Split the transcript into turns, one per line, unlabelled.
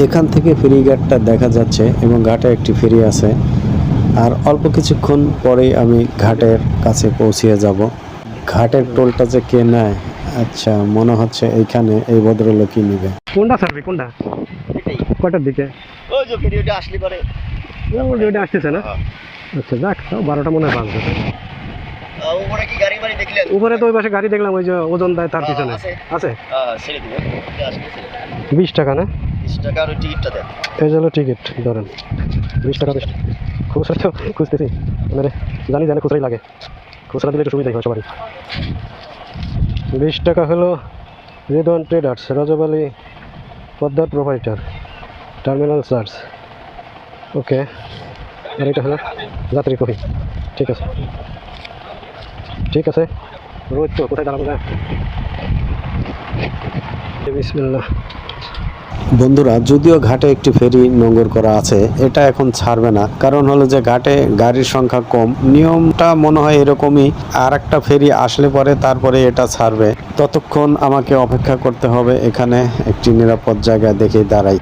এখান থেকে ফেরিঘাটটা দেখা যাচ্ছে এবং ঘাটে একটি ফেরি আছে। আর অল্প কিছুক্ষণ পরেই আমি ঘাটের কাছে পৌঁছিয়ে যাব। ঘাটের টোলটা যে কে নেয়, আচ্ছা মনে হচ্ছে এইখানে এই ভদ্রলোকই নেবে।
কোনটা সার্ভি কোনটা?
এটাই
কয়টার দিকে?
ওই যে ভিডিওটা আসলে পরে
ওইটা আসতেছে না? আচ্ছা যাক, তাও 12টা মনে হয় বাজবে।
উপরে কি গাড়ি বাড়ি দেখলেন?
উপরে তো ওই পাশে গাড়ি দেখলাম, ওই যে ওজন দেয় তার পিছনে আছে।
ছেড়ে দিবে আসলে
20 টাকা না?
20 টাকা আর টিকিটটা দেন।
এই হলো টিকিট, ধরেন 20 টাকা। খুচরা তো খুঁজতেছি, মানে জানি খুচরাই লাগে, খুচরা দিলে একটু সুবিধাই হয় সবারই। 20 টাকা হলো রেডওয়ান ট্রেডার্স, রজব আলী পদ্মার প্রোভাইডার, টার্মিনাল চার্জ। ওকে, আর এটা হলো যাত্রী কফি। ঠিক আছে ঠিক আছে, রোজ তো কোথায় দাঁড়াবো না। বিসমিল্লাহ।
বন্ধুরা, যদিও ঘাটে একটি ফেরি নোঙর করা আছে, এটা এখন ছাড়বে না। কারণ হলো যে ঘাটে গাড়ির সংখ্যা কম, নিয়মটা মনে হয় এরকমই। আর একটা ফেরি আসলে পরে তারপরে এটা ছাড়বে। ততক্ষণ আমাকে অপেক্ষা করতে হবে, এখানে একটি নিরাপদ জায়গায় দেখে দাঁড়াই।